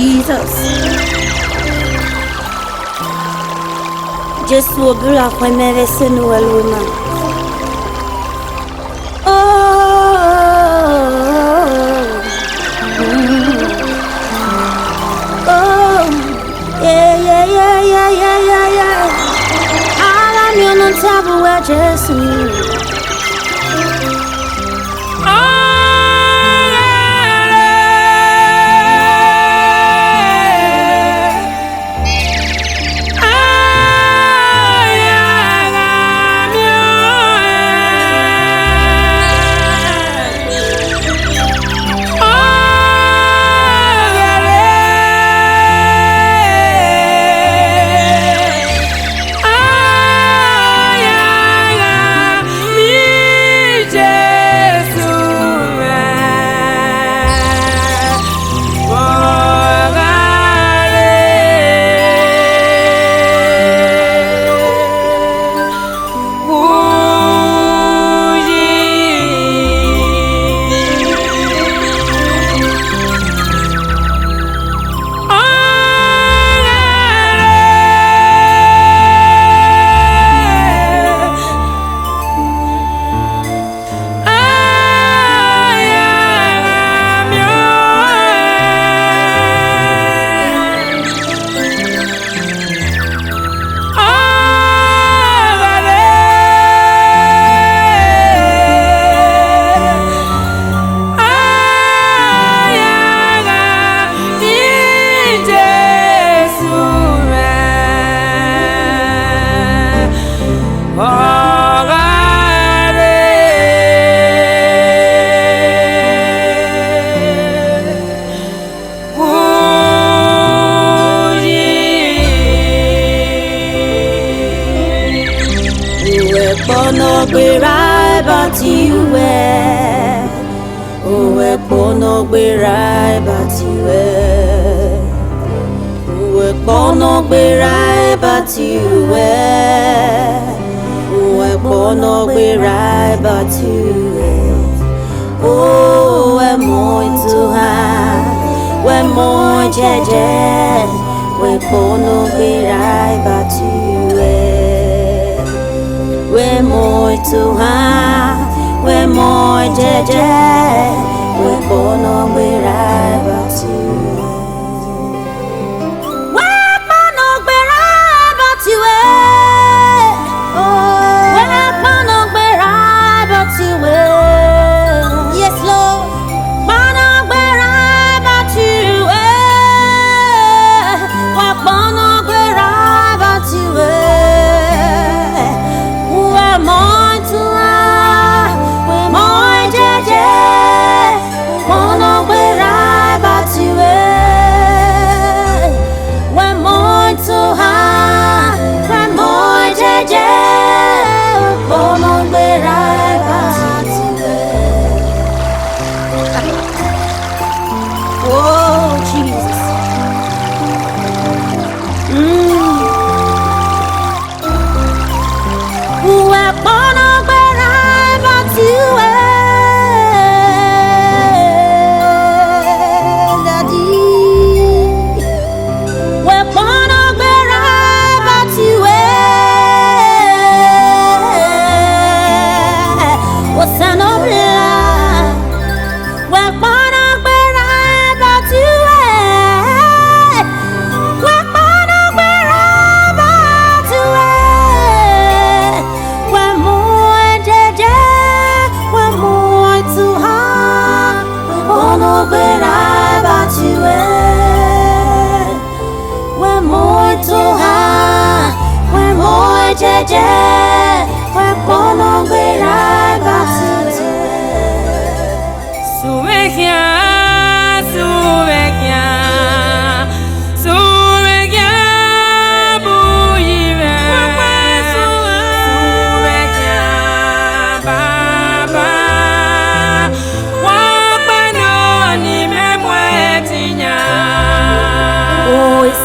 Jesus. Jésus au but la foi mais laissez nous allumer. Alam yon tabu wa Jésus. Bono gberai batiwe, owe bono gberai batiwe, owe bono gberai batiwe, owe bono gberai batiwe, owe muito ha, we mo jeje, we bono gberai batiwe. We're muito high, we're more jeje, we're born on we're right about you. We're born on we're right about you. Oh, we're born on we're right about you. Yes, Lord, born on we're right about you. We're born on we're right about you. We're born on we're right about to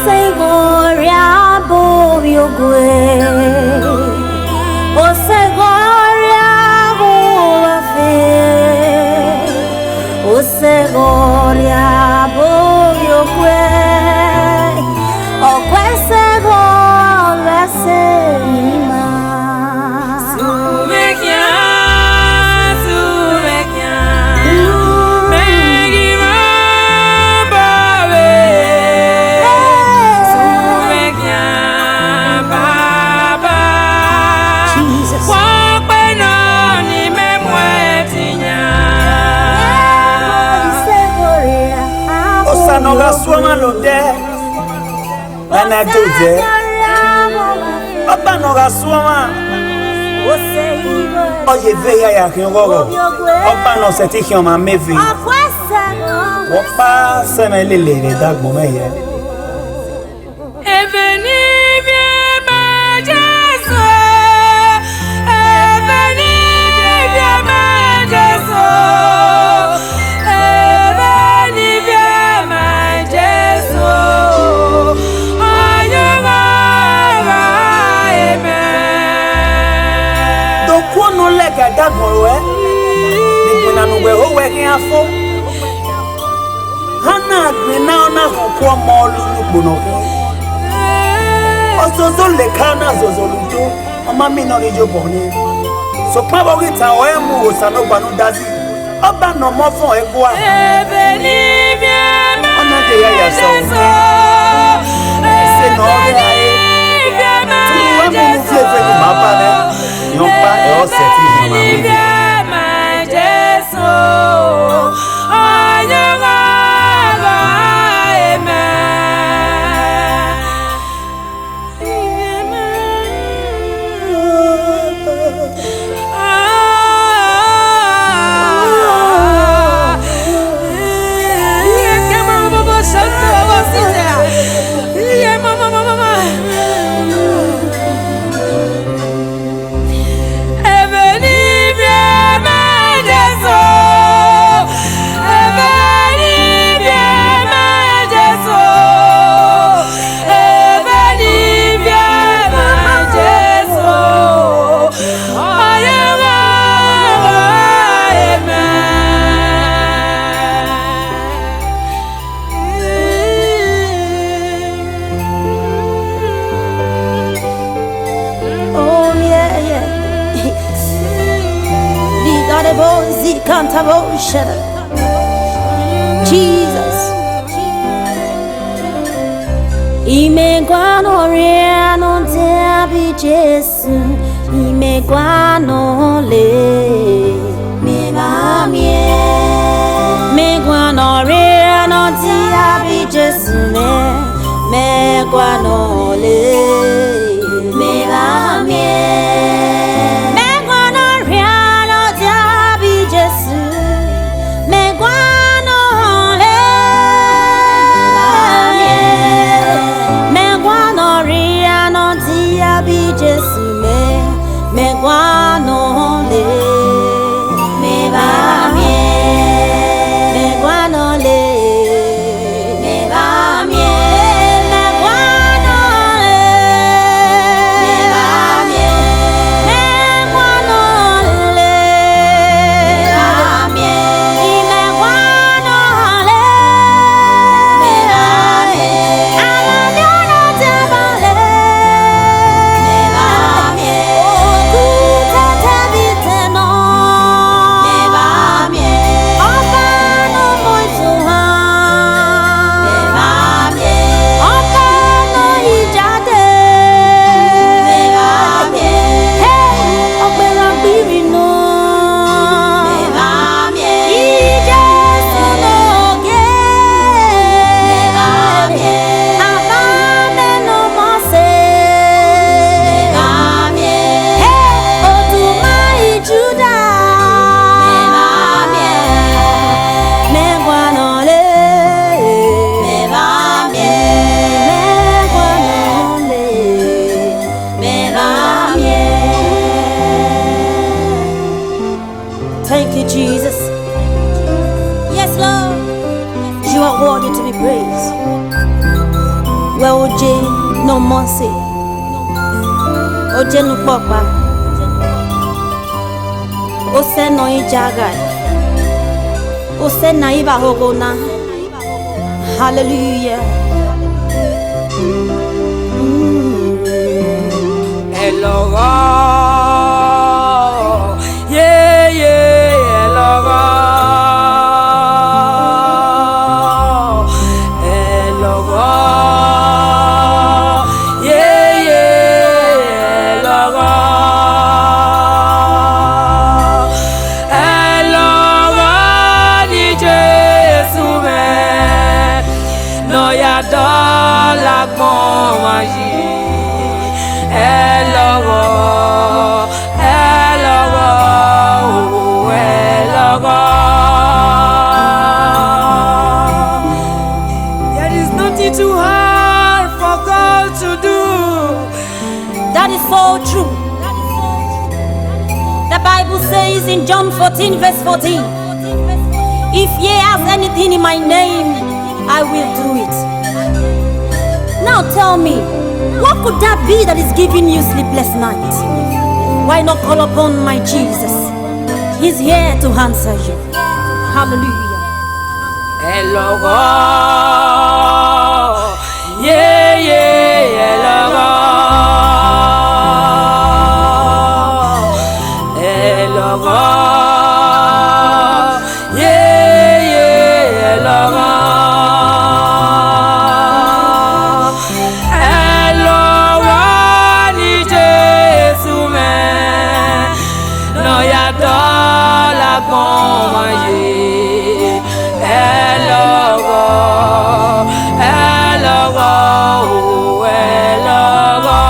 say gloria bo yo Gloria, voglio malode ana doze oba no ga suwa oye veya ya kingogo oba no se ti hioma mevi opa se me lele dagbo meye Dagmorwe, Nipuna no go working afo. Hana na na ko molu nubuno. Ozozo le kana zozoluto, mama mi no rejo boni. So pa bo kita o emu osano gbanu dazi. Oba no mo fun egwa. Ona de ya so. Se no re aye. Tu wa mu fi efe ni ma ba le. Yon pa e o se ti Jesus Imeguano riano te abi Jesu Imeguano le me va mie Meguano riano te abi Jesu me guano le me va mie Meguano riano te abi Jesu Thank you, Jesus. Yes, Lord. You are worthy to be praised. Well, Oje, no mercy. Oje no papa. Ose no ijaga. Ose na iba hogona. Hallelujah. Hello. No, yeah. yàtọ̀ lágbọ́n wáyé. Ẹ lọ́wọ́, ẹ lọ́wọ́, ẹ lọ́wọ́. There is nothing too hard for God to do. That is so true. The Bible says in John 14 verse 14, if ye ask anything in my name, I will do it. Now tell me, what could that be that is giving you sleepless nights? Why not call upon my Jesus? He's here to answer you. Hallelujah. Ẹ lọ́wọ́, yeah, yeah, ẹ lọ́wọ́. Ẹ lọ́wọ́, yeah, yeah, ẹ lọ́wọ́. Ẹ lọ́wọ́ ní Jésù mẹ́, náà yàtọ̀ lágbọ́n wáyé. Ẹ lọ́wọ́, ẹ lọ́wọ́, ẹ lọ́wọ́.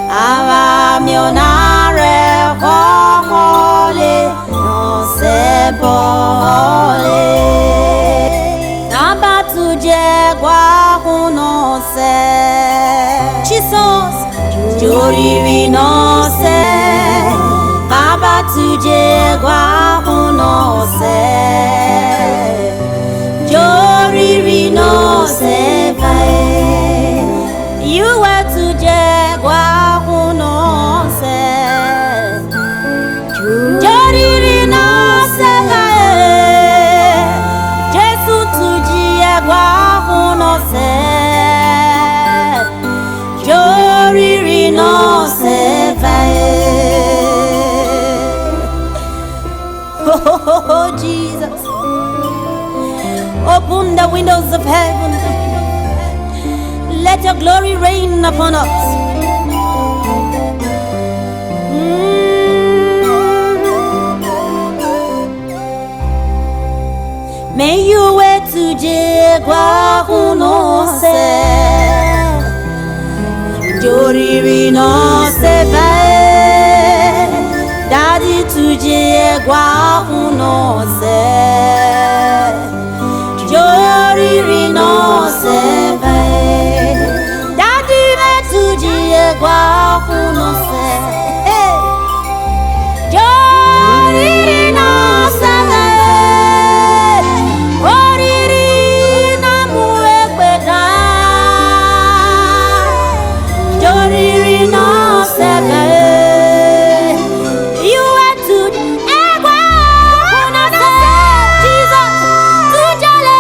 Ava mionare koko wole abatuje gwa huno se Jesus joriri no se abatuje gwa huno se joriri no se you were to jegwa huno se joriri no se Jesu to jegwa huno se joriri no se oh Jesus, open the windows of heaven. Let your glory rain upon us. May you wait to Jegwa huno se joriri no se Daddy to Jegwa huno se joriri no se gwa huno se joriri no se oriri na muegbeda joriri no se you were to egwa huno se Jesus tujale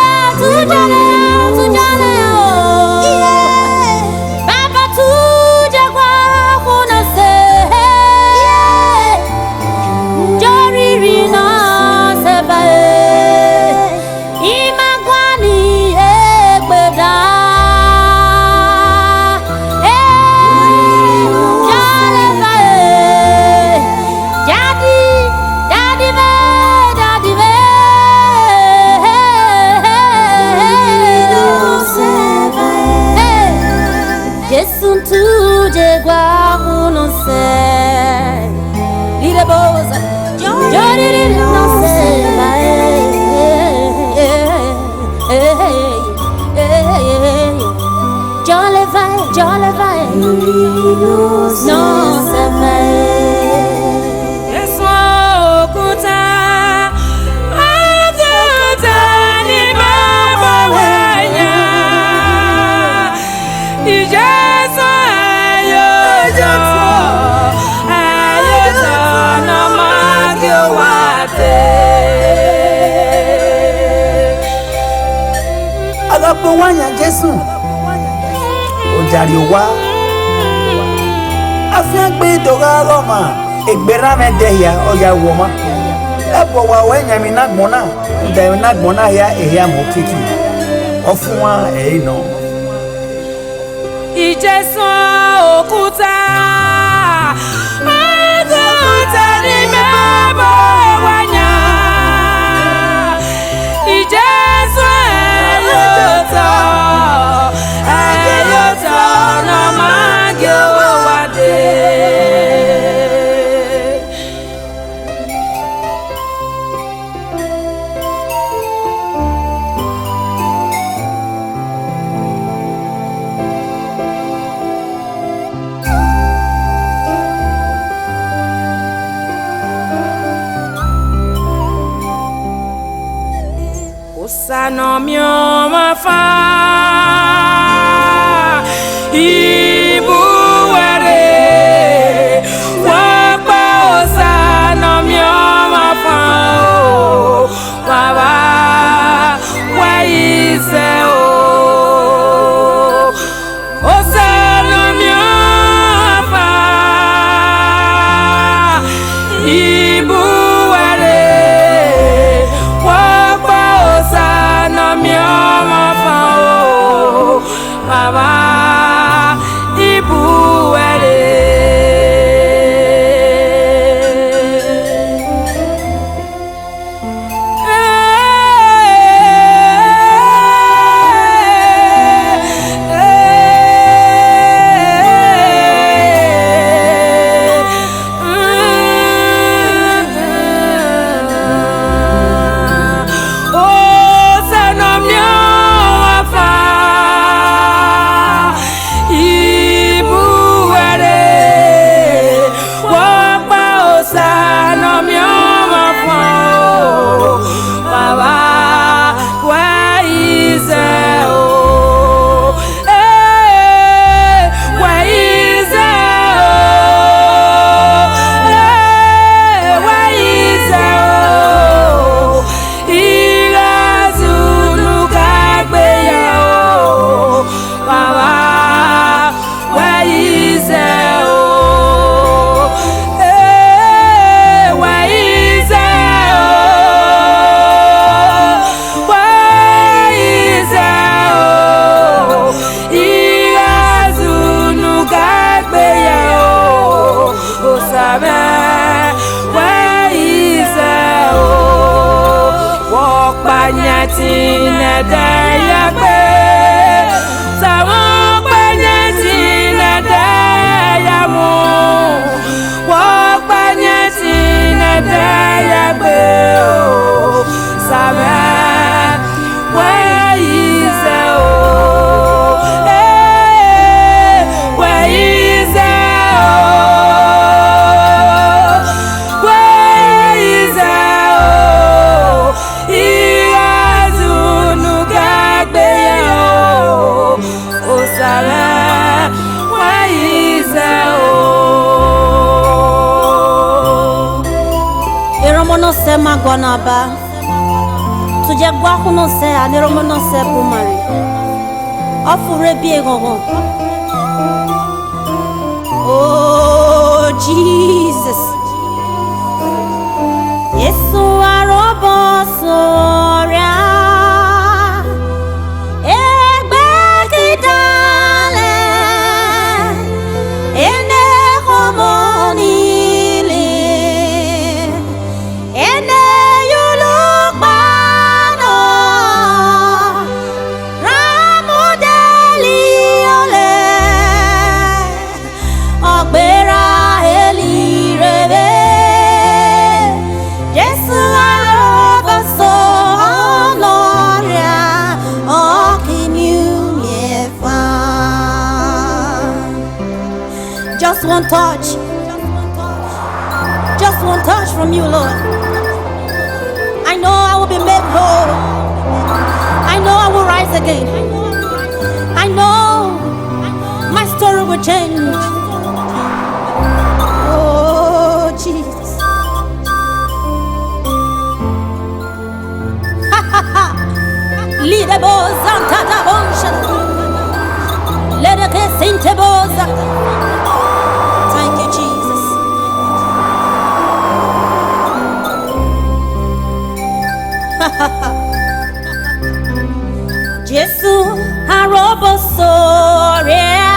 no se ve. Yesu okuta ni baba wanya. Ijesu ayojo na magyo wate. Agapo wanya Jesu. Ojari wa. Afia gbe doga Roma egbera me dehia oya woma ebo wa wenya mi nagbona nda nagbona ya ehia mokiki ofunwa no Ijesu okuta ni baba wanya. Ijesu ayota na magyo Osano mio mafa ibuware wapa osano mio mafa baba waise o osano mio mafa ibuware wapa osano mio mafa baba tinede yagbe Sawo penye tinede yamu Wo penye tinede yagbe Sabe where is no se magonaba tuje gwa kuno se aniromo no se bumari ofure bi egogo oh Jesus Yesu arobo soria egbe kidale ene homoni Just one touch from you, Lord. I know I will be made whole. I know I will rise again. I know my story will change. Oh, Jesus. Lide boza tata bonsha. Lede ke sinte boza. Thank you, Jesus. Jesus, arobo soria.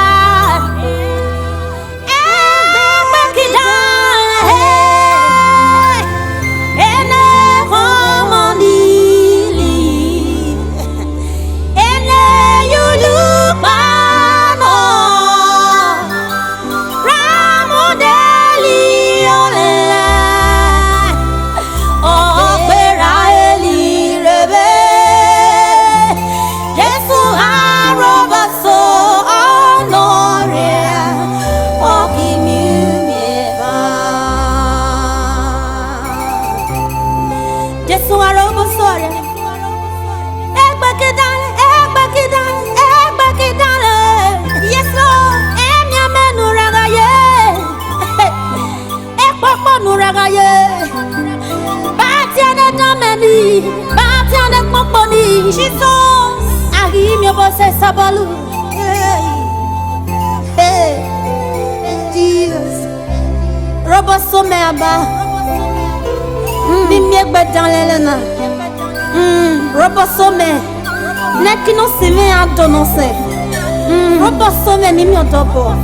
Jesus, agimio você sabalu. Hey, Jesus. Robo someba. Bimie gbedan lelena. Robo some. Nekino sime adonose. Robo some ni mi odobo.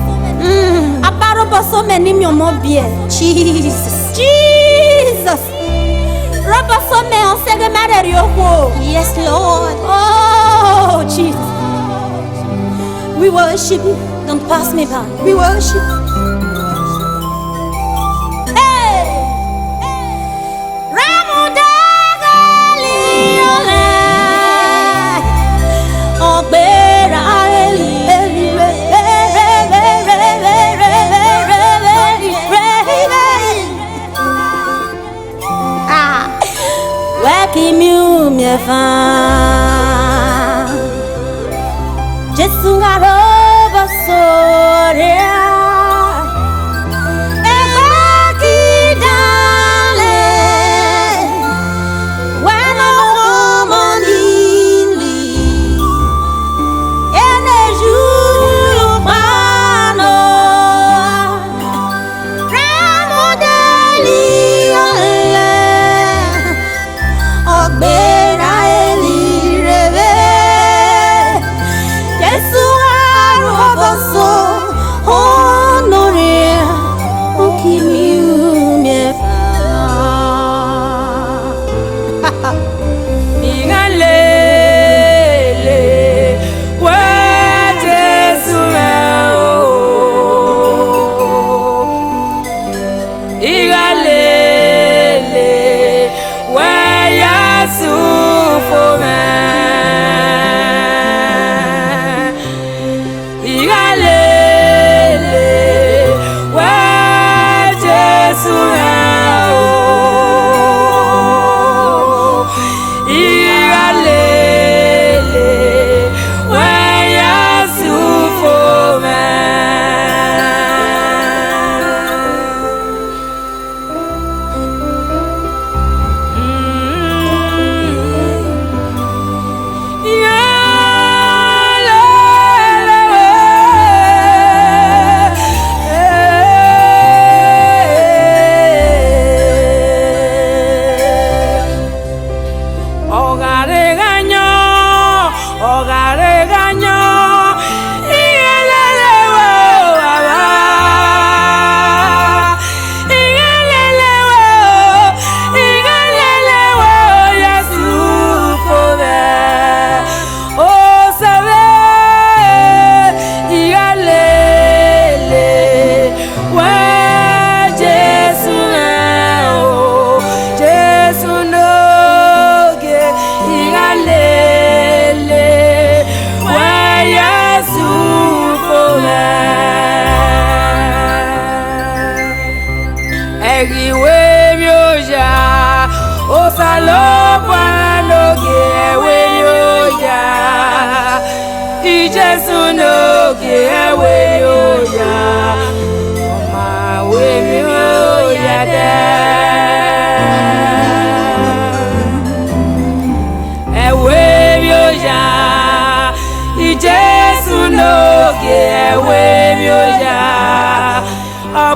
Aba robo some ni mi omobie. Jesus. Jesus. Yes, Lord. Oh, Jesus. We worship you. Don't pass me by. We worship. Hey. Jesus aroba soria. Yes,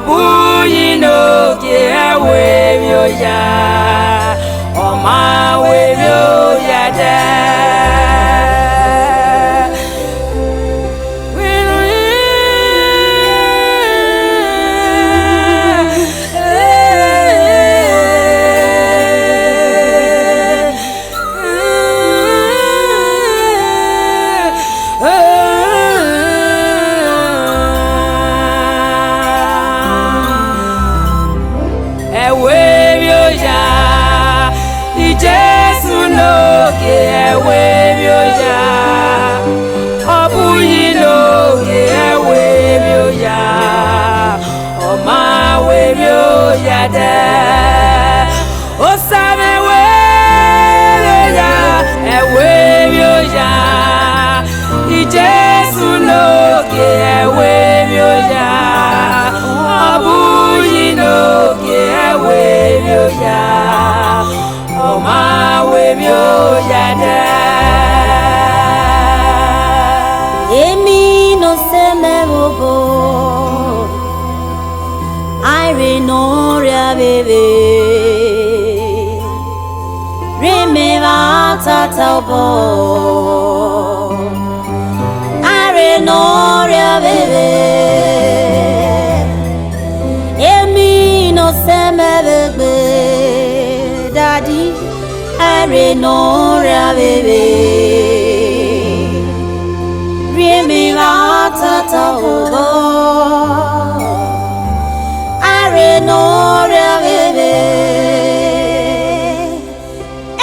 Obuyi no ke we myo ya. Oma we myo ya da. Emi no se me robo, I no ria bebe, reme va tata bo, I no ria bebe, emi no se me bebe, daddy, I no ria bebe. Mi tata obo, are no bebe,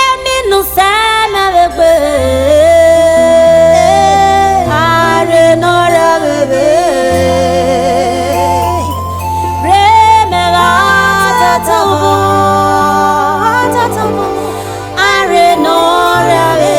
emi no sama bebe, are no bebe, me tata obo, are no bebe.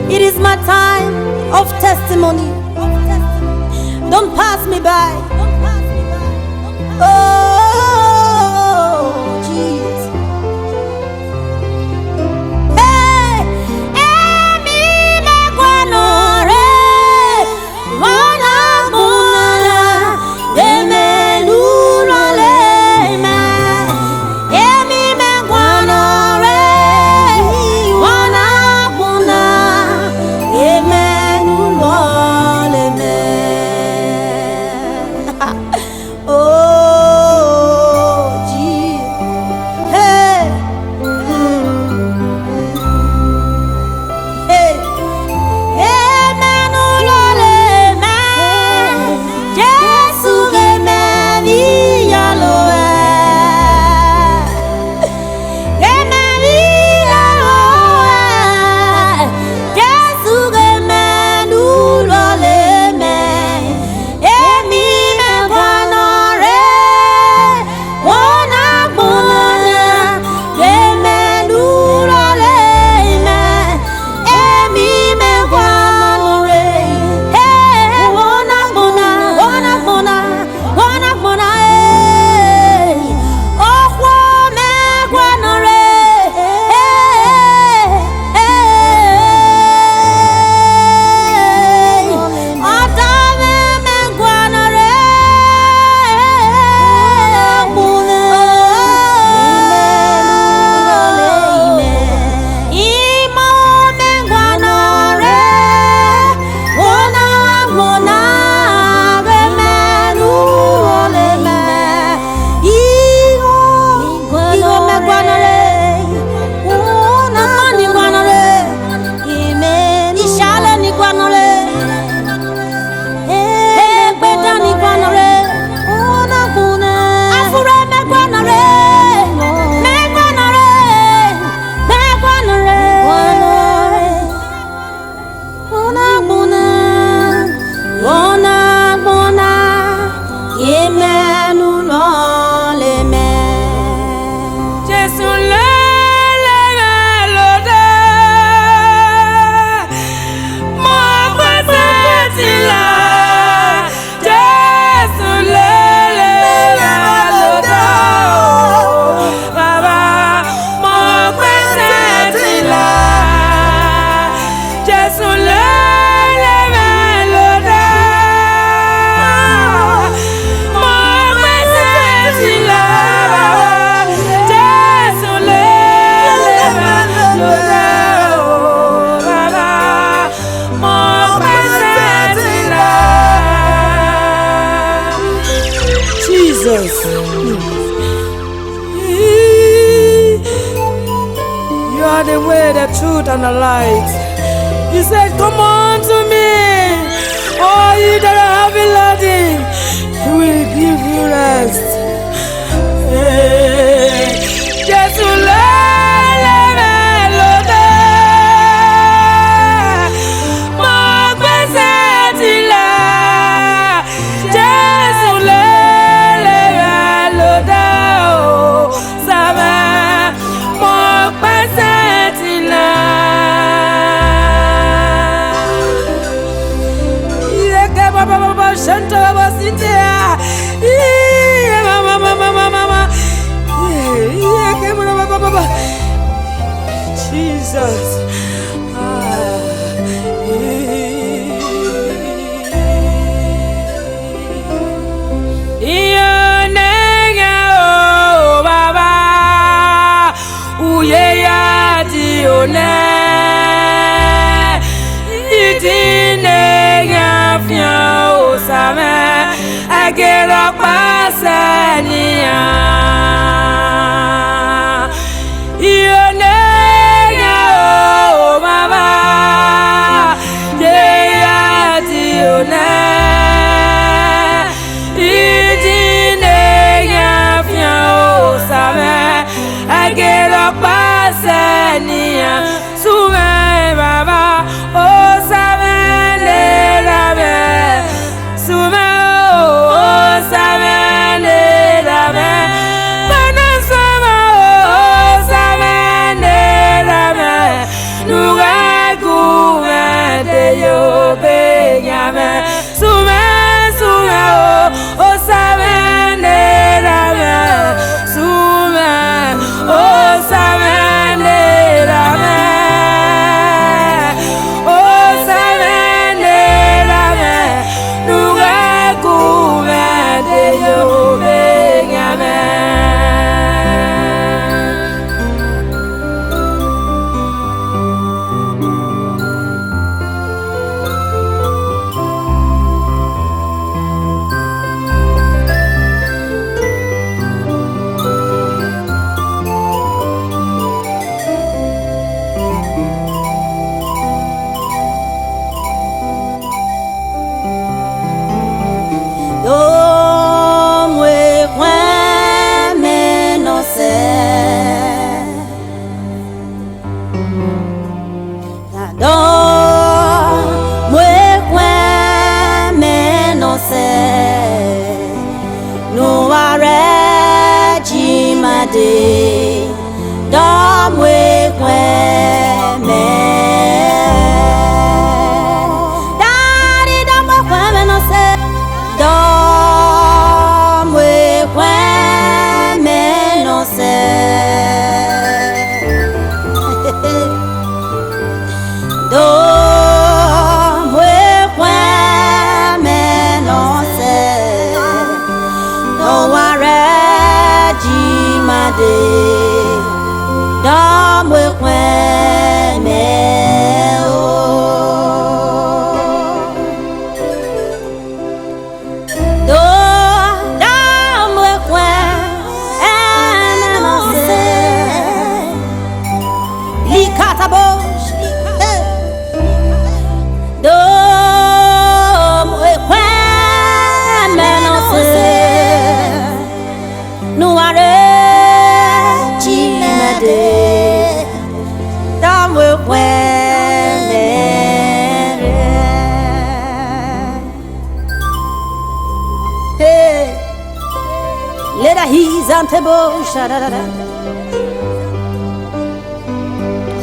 It is my time of testimony. Don't pass me by. Oh, Jesus. Hey, emi me guanore, wana muna, eme lula lema. Emi me guanore, wana muna, eme lula lema. Oh. Jesus. You are the way, the truth, and the light. You said, come on to me. All you that are heavy laden, He will give you rest. Jesus, Jesus.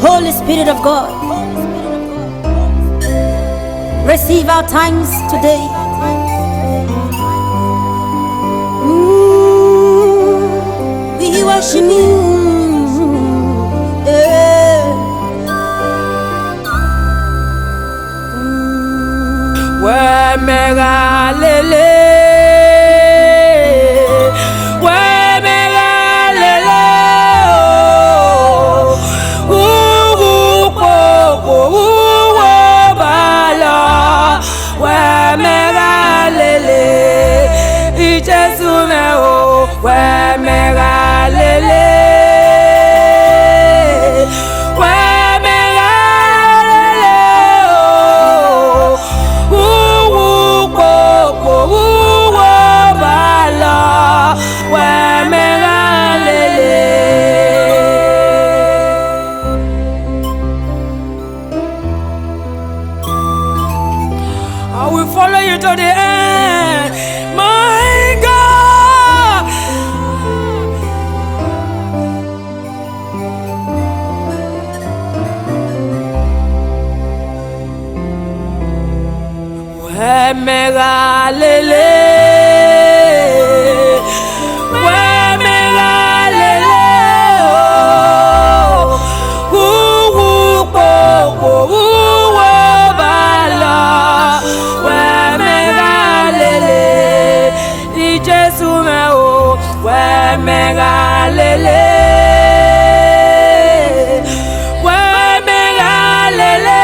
Holy Spirit of God, receive our thanks today. We worship you. Mega lele. Jesus me o we me galele we me galele o wo bala we me galele. I will follow you to the end, my God. We me galele, we me galele, bala, we me galele, Jesus me o, we me galele, we me galele.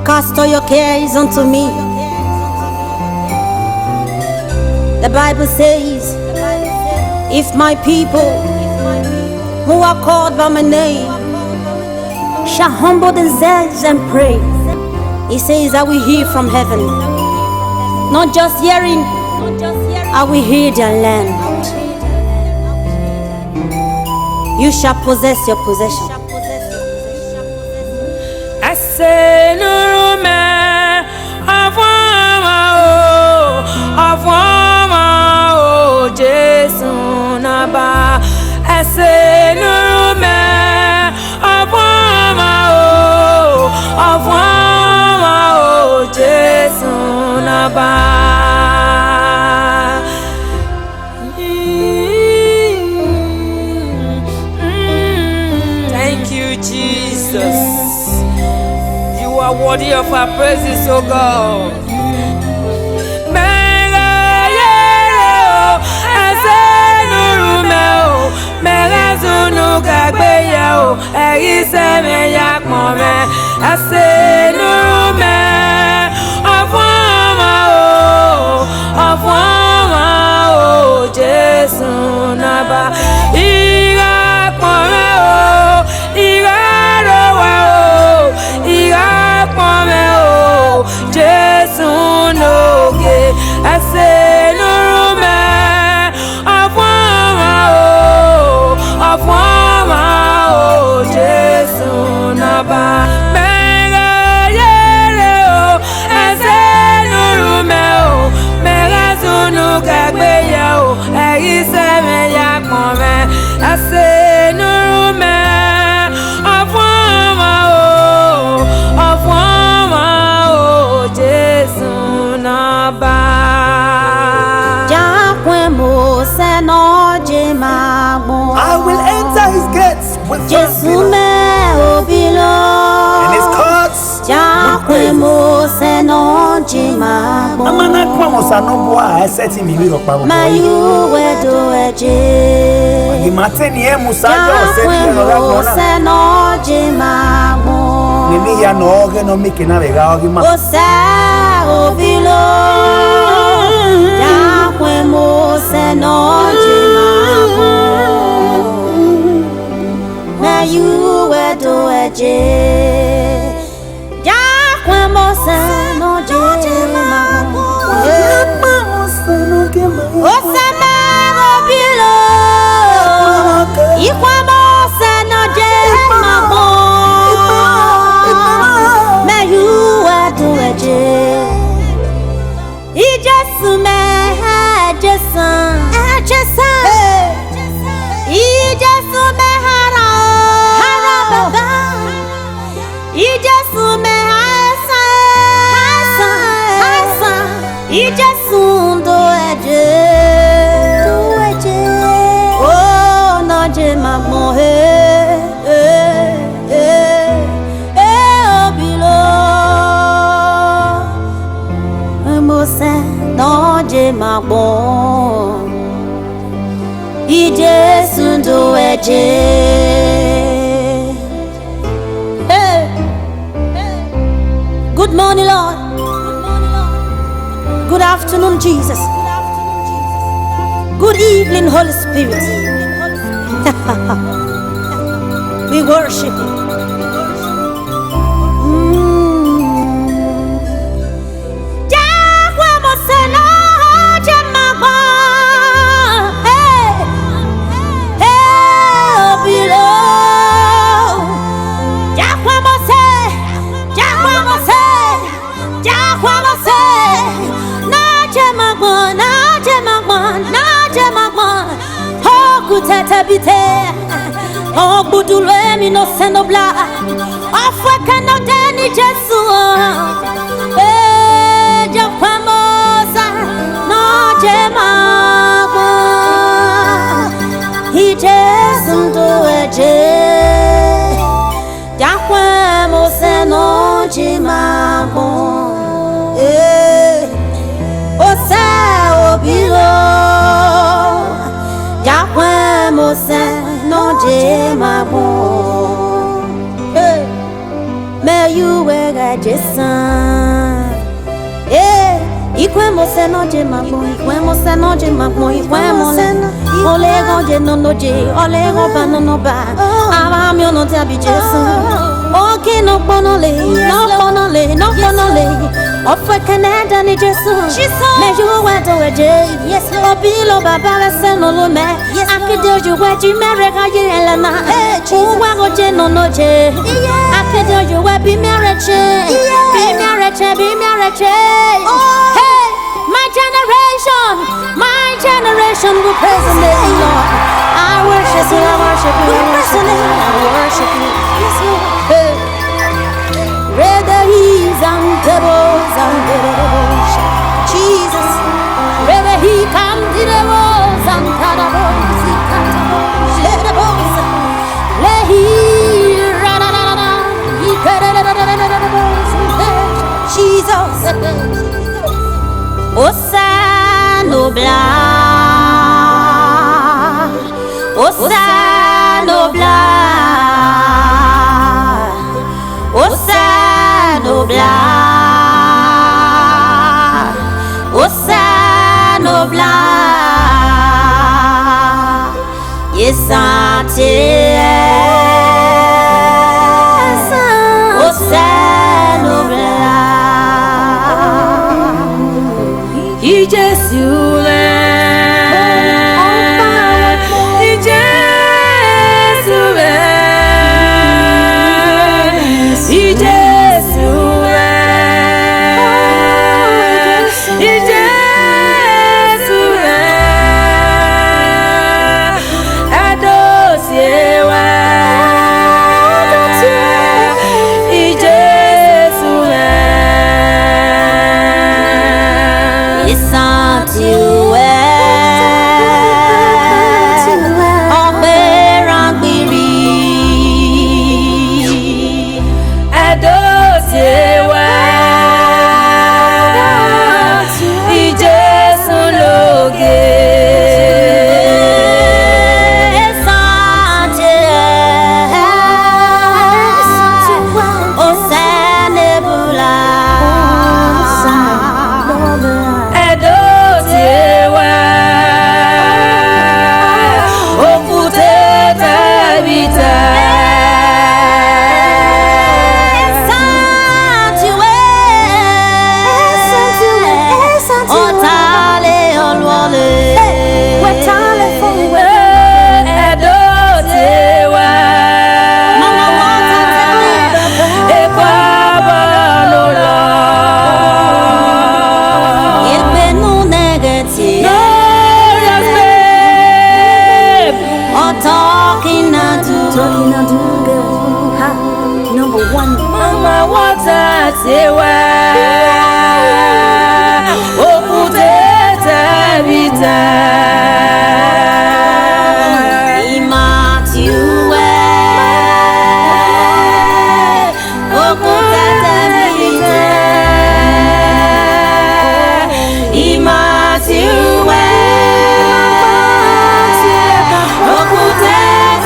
Cast all your cares unto me. The Bible says, if my people who are called by my name shall humble themselves and pray, he says, I will hear from heaven. Not just hearing, I will hear their land. You shall possess your possession. Bye. worthy of our praises, O God. I will enter his gates with thanksgiving and his courts with praise. Amana kwamosa no boa eseti mi wi ropa bo. Imateni e musa jo se ni no la kona. Ni mi ya no ge no mi kina vega o gi ma. Good morning, Lord. Good afternoon, Jesus. Good evening, Holy Spirit. We worship you. Oh, budule mi no senobla. Africa no deni Jesu. Ja famosa no jemagwa. He Jesu do eje. Ja famosa no jemagwa. Osa obilo. Ja famosa no jemagwa. May you wear Jason. Ikwemose no jemagwa. Ikwemose no jemagwa. Ikwemose olego je no je. Olego bano no ba. Abamio no tabi Jason. Okay, no bonole, no bonole, no bonole. Offer Canada ni Jason. May you wear to a J. Yes, Obilo Baba Senolo me. Yes, I could do you where you marry Yelena. Oh, wago je no je. I could do you where be marriage. Be marriage, be marriage. Hey, my generation will praise the name, Lord. I worship you, I worship you, I worship you, I worship you. Yes, Lord. Hey, rather he's on the rose, Jesus. Rather he come to the rose, and Tadabos, he come to let the bones. Let he run, he cut the bones. Osanobla, Osanobla, Osanobla, Osanobla. Yes, Mama, what's that? Say where? Oh, put it vita. Emmanuel, oh, put it vita. Emmanuel, oh, put it vita.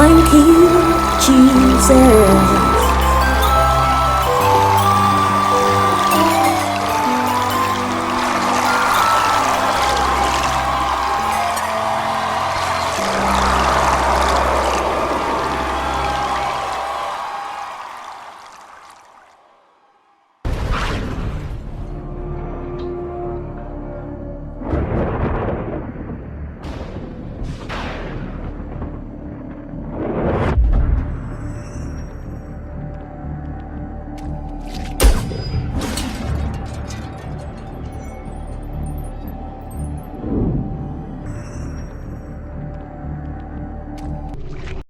Thank you, Jesus.